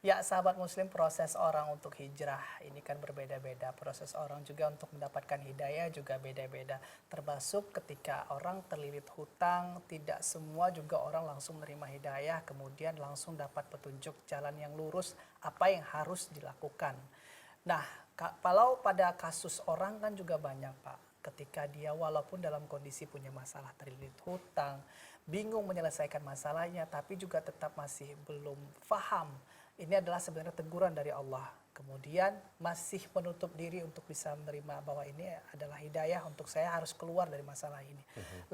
Ya, sahabat muslim, proses orang untuk hijrah ini kan berbeda-beda. Proses orang juga untuk mendapatkan hidayah juga beda-beda. Termasuk ketika orang terlilit hutang, tidak semua juga orang langsung menerima hidayah, kemudian langsung dapat petunjuk jalan yang lurus, apa yang harus dilakukan. Nah, kalau pada kasus orang kan juga banyak, Pak. Ketika dia walaupun dalam kondisi punya masalah terlilit hutang, bingung menyelesaikan masalahnya, tapi juga tetap masih belum paham. Ini adalah sebenarnya teguran dari Allah. Kemudian masih menutup diri untuk bisa menerima bahwa ini adalah hidayah untuk saya harus keluar dari masalah ini.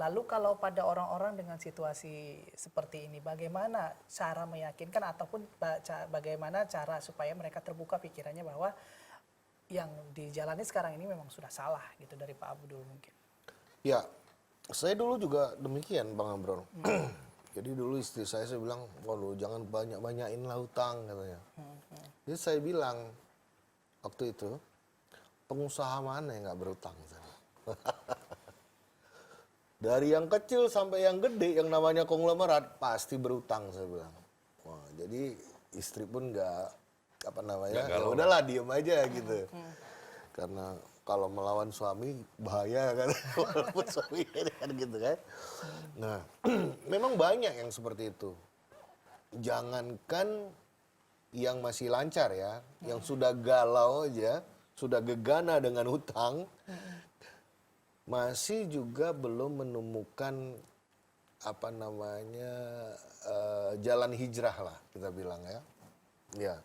Lalu kalau pada orang-orang dengan situasi seperti ini, bagaimana cara meyakinkan ataupun bagaimana cara supaya mereka terbuka pikirannya bahwa yang dijalani sekarang ini memang sudah salah gitu, dari Pak Abdul mungkin. Ya, saya dulu juga demikian Bang Amron. Jadi dulu istri saya bilang, waduh jangan banyak-banyakin lah hutang katanya. Jadi saya bilang waktu itu, pengusaha mana yang nggak berutang? Dari yang kecil sampai yang gede, yang namanya konglomerat pasti berutang saya bilang. Wah, jadi istri pun nggak apa namanya, ya udahlah diem aja gitu. Karena kalau melawan suami bahaya kan, walaupun suami kan gitu kan. Nah, memang banyak yang seperti itu. Jangankan yang masih lancar ya, yang sudah galau aja, sudah gegana dengan hutang, masih juga belum menemukan apa namanya jalan hijrah lah kita bilang ya. Ya,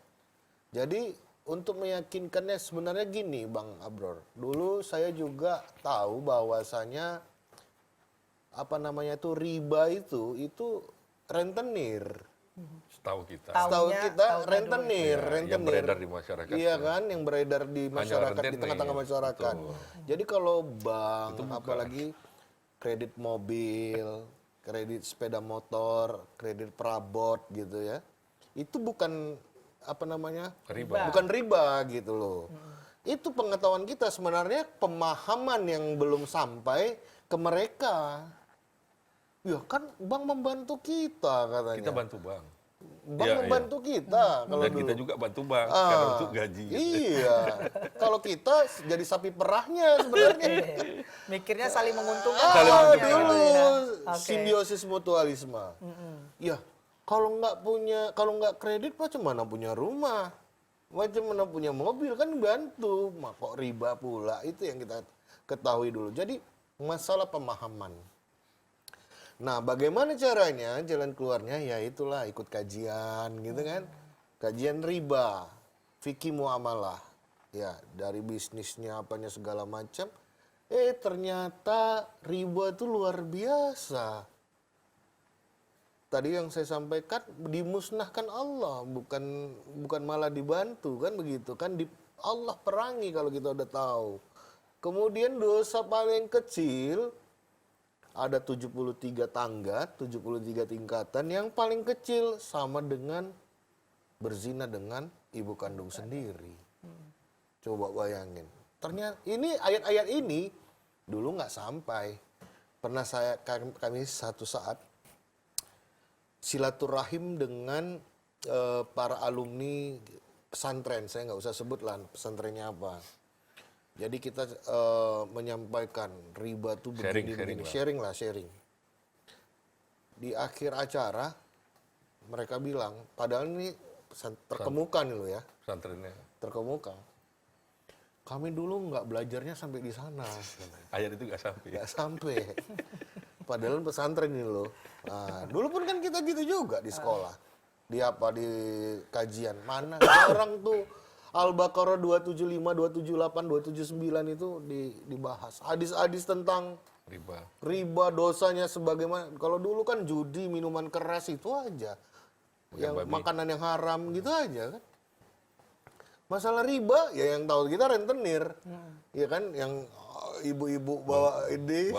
jadi untuk meyakinkannya sebenarnya gini Bang Abror. Dulu saya juga tahu bahwasanya apa namanya itu riba itu rentenir. Setahu kita. Setahu kita rentenir, Ya, rentenir. yang beredar di masyarakat. Iya kan, yang beredar di masyarakat, di rentenir, tengah-tengah masyarakat. betul. Jadi kalau bank, Itu bukan. apalagi kredit mobil, kredit sepeda motor, kredit perabot gitu ya, itu bukan apa namanya, Riba. bukan riba gitu loh. Itu pengetahuan kita sebenarnya, pemahaman yang belum sampai ke mereka. Ya kan bank membantu kita katanya. Kita bantu bank. Bank Iya, membantu kita kalau Dan dulu. kita juga bantu bank karena untuk gaji. Iya. Kalau kita jadi sapi perahnya sebenarnya. Mikirnya saling menguntungkan. Saling menguntungkan. gitu Dulu ya. Oke. simbiosis mutualisme. Ya, kalau nggak kredit macam mana punya rumah? Macam mana punya mobil kan bantu. Kok riba pula, itu yang kita ketahui dulu. Jadi masalah pemahaman. Nah, bagaimana caranya, jalan keluarnya? Ya itulah ikut kajian gitu kan. Kajian riba, fikih muamalah. Ya, dari bisnisnya apanya segala macam. Ternyata riba itu luar biasa. Tadi yang saya sampaikan dimusnahkan Allah, bukan malah dibantu kan begitu kan, Allah perangi kalau kita udah tahu. Kemudian dosa paling kecil ada 73 tangga, 73 tingkatan, yang paling kecil sama dengan berzina dengan ibu kandung sendiri. Coba bayangin. Ternyata ini ayat-ayat ini dulu nggak sampai. Pernah kami satu saat silaturahim dengan para alumni pesantren. Saya nggak usah sebut lah pesantrennya apa. Jadi kita menyampaikan riba itu begini-begini. Sharing. Di akhir acara mereka bilang, padahal ini terkemuka nih lo ya. Pesantrennya. Terkemuka. Kami dulu nggak belajarnya sampai di sana. Ayat itu nggak sampai. Nggak sampai. Padahal pesantren ini loh. Nah, dulu pun kan kita gitu juga di sekolah. Di kajian. Mana orang tuh Al-Baqarah 275, 278, 279 itu dibahas. Hadis-hadis tentang riba dosanya sebagaimana. Kalau dulu kan judi, minuman keras itu aja. Yang makanan yang haram gitu aja kan. Masalah riba ya yang tahu kita rentenir. Ya kan yang ibu-ibu bawa ini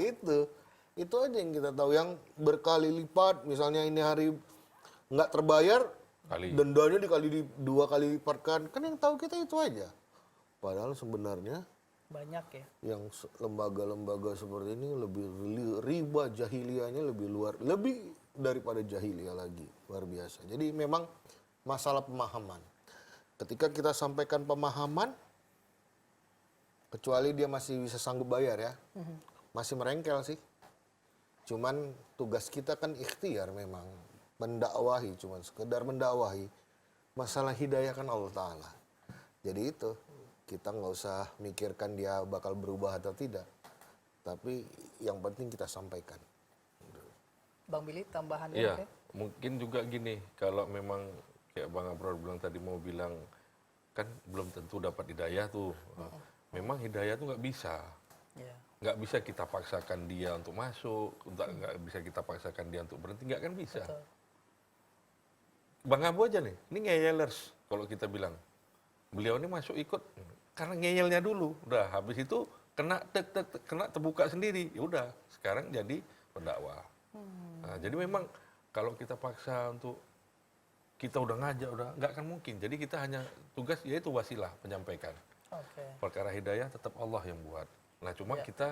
itu. Itu aja yang kita tahu, yang berkali lipat, misalnya ini hari nggak terbayar, dendanya dua kali lipatkan, kan yang tahu kita itu aja. Padahal sebenarnya banyak ya. Yang lembaga-lembaga seperti ini lebih riba jahiliyahnya lebih daripada jahiliyah lagi, luar biasa. Jadi memang masalah pemahaman. Ketika kita sampaikan pemahaman, kecuali dia masih bisa sanggup bayar ya, masih merengkel sih. Cuman tugas kita kan ikhtiar memang, mendakwahi, cuman sekedar mendakwahi. Masalah hidayah kan Allah Ta'ala. Jadi itu, kita nggak usah mikirkan dia bakal berubah atau tidak. Tapi yang penting kita sampaikan. Bang Billy, tambahan Iya, mungkin? mungkin juga gini, kalau memang kayak Bang Abror bilang tadi mau bilang, kan belum tentu dapat hidayah tuh. Nah, memang hidayah tuh nggak bisa. Iya. Nggak bisa kita paksakan dia untuk masuk, nggak bisa kita paksakan dia untuk berhenti, nggak kan bisa. Betul. Bang Abu aja nih, ini ngeyelers kalau kita bilang. Beliau ini masuk ikut karena ngeyelnya dulu. Udah habis itu kena kena terbuka sendiri. Ya udah, sekarang jadi pendakwah. Nah, jadi memang kalau kita paksa untuk kita udah ngajak udah nggak akan mungkin. Jadi kita hanya tugas yaitu wasilah menyampaikan. Oke. Perkara hidayah tetap Allah yang buat. Nah, cuma Ya. kita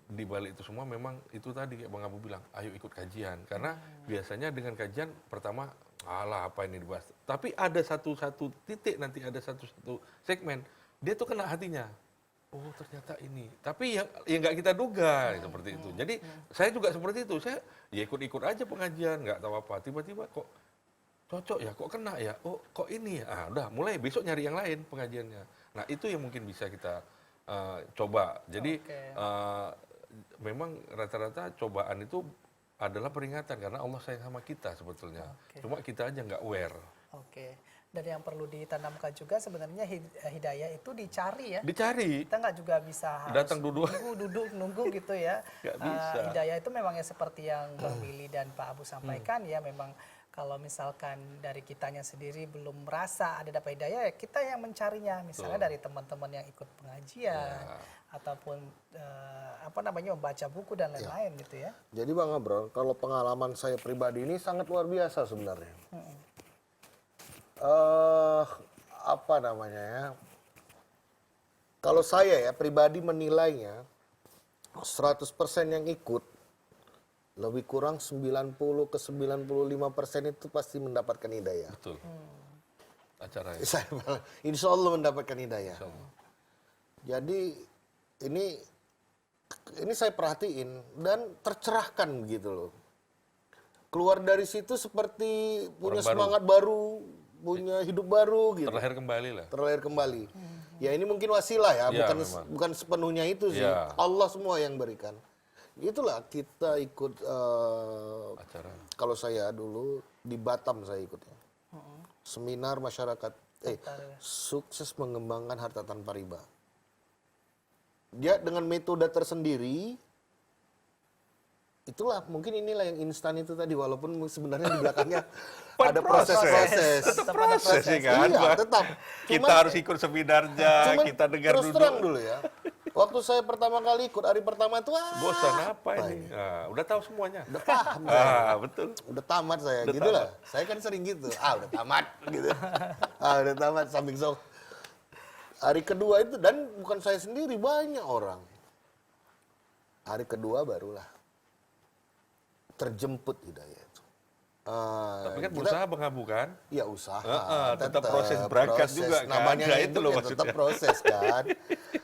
di balik itu semua memang itu tadi kayak Bang Abu bilang, ayo ikut kajian. Karena biasanya dengan kajian pertama, alah apa ini dibahas. Tapi ada satu titik nanti, ada satu segmen, dia tuh kena hatinya. Oh ternyata ini. Tapi yang nggak kita duga seperti itu. Jadi saya juga seperti itu. Saya ya ikut-ikut aja pengajian, nggak tahu apa. Tiba-tiba kok cocok ya, kok kena ya. Oh kok ini ya. Ah, udah mulai besok nyari yang lain pengajiannya. Nah itu yang mungkin bisa kita coba. Jadi Oke. memang rata-rata cobaan itu adalah peringatan karena Allah sayang sama kita sebetulnya. Oke. Cuma kita aja nggak aware. Oke. Dan yang perlu ditanamkan juga sebenarnya hidayah itu dicari ya. Dicari. Kita nggak juga bisa harus Datang duduk. duduk nunggu gitu ya. Nggak bisa. Hidayah itu memang ya seperti yang Bang Billy dan Pak Abu sampaikan ya, memang kalau misalkan dari kitanya sendiri belum merasa ada dapat hidayah, ya kita yang mencarinya. Misalnya dari teman-teman yang ikut pengajian ataupun membaca buku dan lain-lain gitu ya. Jadi Bang Abrol, kalau pengalaman saya pribadi ini sangat luar biasa sebenarnya. Apa namanya ya? Kalau saya ya pribadi menilainya 100% yang ikut lebih kurang 90 ke 95% itu pasti mendapatkan hidayah. Betul. Acaranya. Saya bilang, insya Allah mendapatkan hidayah. Insya Allah. Jadi ini saya perhatiin dan tercerahkan begitu loh. Keluar dari situ seperti punya Orang baru. semangat baru, punya hidup baru gitu. Terlahir kembali lah. Terlahir kembali. Ya ini mungkin wasilah ya, Ya, bukan sepenuhnya itu sih. Ya. Allah semua yang berikan. Itulah kita ikut Acara. kalau saya dulu di Batam saya ikutnya. Seminar masyarakat sukses mengembangkan harta tanpa riba. Dia dengan metode tersendiri, itulah mungkin inilah yang instan itu tadi, walaupun sebenarnya di belakangnya ada proses-proses. Tetap ada Proses sih kan. Iya, Bang? tetap. Kita Cuman- harus ikut seminarnya, Cuman kita dengar terus dulu. terang dulu ya. Waktu saya pertama kali ikut, hari pertama itu Bosan apa ini? Nah, udah tahu semuanya. udah paham saya. Betul. Udah tamat saya, Udah gitu lah. Saya kan sering gitu. Udah tamat gitu. Udah tamat samping sok. Hari kedua itu, dan bukan saya sendiri, banyak orang. Hari kedua barulah terjemput hidayah itu. Tapi kan kita- berusaha Bang kan? Ya usaha. tetap proses berangkat juga kan. Namanya Nah, hidup itu loh ya tetap maksudnya. proses kan.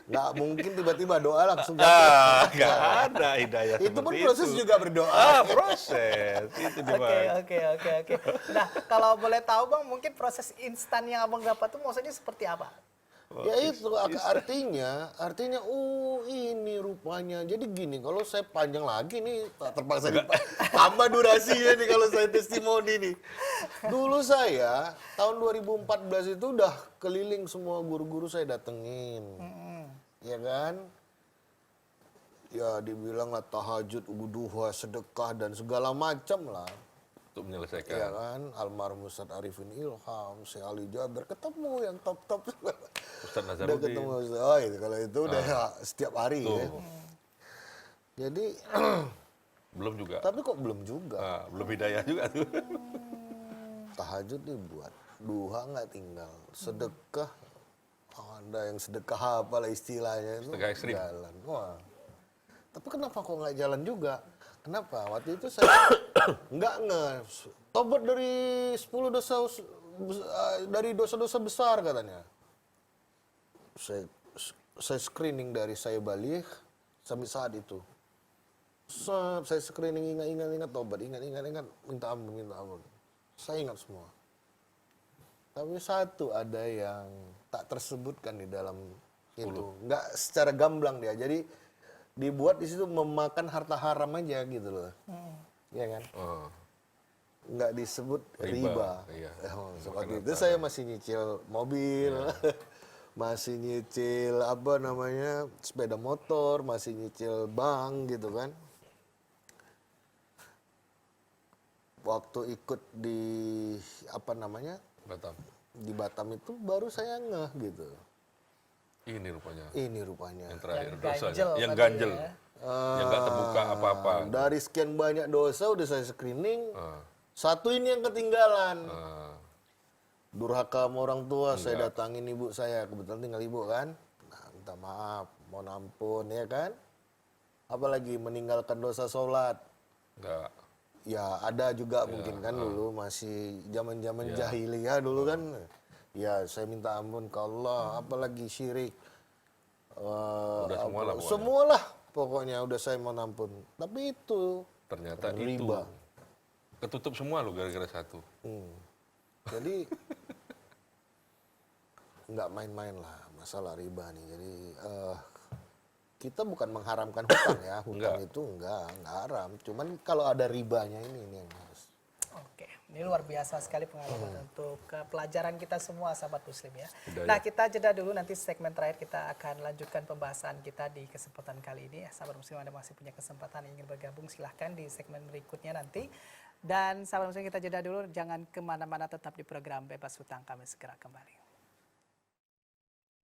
Nggak mungkin tiba-tiba doa langsung Nggak ada hidayah itu pun seperti proses itu. juga berdoa. Proses. Itu dia, Oke, Bang. oke. Nah, kalau boleh tahu Bang, mungkin proses instan yang Abang dapat itu maksudnya seperti apa? Ya itu artinya ini rupanya. Jadi gini, kalau saya panjang lagi nih terpaksa tambah durasinya nih kalau saya testimoni nih. Dulu saya tahun 2014 itu udah keliling semua guru-guru saya datengin. Ya kan? Ya dibilang lah tahajud, duha, sedekah dan segala macam lah. Untuk menyelesaikan. Ya kan, almarhum Ustadz Arifin Ilham, Syekh Ali Jaber, ketemu yang top-top. Ustadz Udah Nazaruddin. ketemu, oh itu kalau itu udah setiap hari ya. Jadi, Belum juga. tapi kok belum juga. Belum hidayah juga tuh. Tahajud nih buat, duha nggak tinggal, sedekah, ada yang sedekah apalah istilahnya itu Sedekah ekstrim. jalan. Wah. Tapi kenapa kok nggak jalan juga? Kenapa? Waktu itu saya nggak tobat dari 10 dosa dari dosa-dosa besar katanya. Saya screening dari saya balik sampai saat itu. Saya screening ingat tobat, ingat, minta ampun. Saya ingat semua. Tapi satu ada yang tak tersebutkan di dalam itu. Nggak secara gamblang dia. Jadi dibuat di situ memakan harta haram aja gitu loh. Iya kan? Nggak disebut riba. Iya. Seperti itu saya masih nyicil mobil, masih nyicil sepeda motor, masih nyicil bank gitu kan. Waktu ikut di Batam. di Batam itu baru saya ngeh gitu. Ini rupanya. Ini rupanya. Yang terakhir Yang dosanya. ganjel Yang tadi ganjel. ya. Yang nggak terbuka apa-apa. Dari sekian banyak dosa udah saya screening, Ah, satu ini yang ketinggalan. ah. Durhaka sama orang tua, saya datangin ibu saya, kebetulan tinggal ibu kan. Nah, minta maaf, mohon ampun ya kan. Apalagi meninggalkan dosa sholat. Nggak. Ya ada juga mungkin kan dulu masih zaman-zaman jahiliyah dulu kan. Ya saya minta ampun ke Allah, apalagi syirik. Udah semua lah pokoknya. Semualah pokoknya udah saya mohon ampun. Tapi itu Ternyata itu. riba. Ketutup semua loh gara-gara satu. Jadi nggak main-main lah masalah riba nih. Jadi kita bukan mengharamkan hutang ya, hutang itu enggak haram. Cuman kalau ada ribanya ini yang harus. Oke, ini luar biasa sekali pengalaman untuk pelajaran kita semua sahabat muslim ya. Udah, Nah ya. kita jeda dulu, nanti segmen terakhir kita akan lanjutkan pembahasan kita di kesempatan kali ini. Sahabat muslim, Anda masih punya kesempatan ingin bergabung, silahkan di segmen berikutnya nanti. Dan sahabat muslim, kita jeda dulu, jangan kemana-mana, tetap di program Bebas Hutang, kami segera kembali.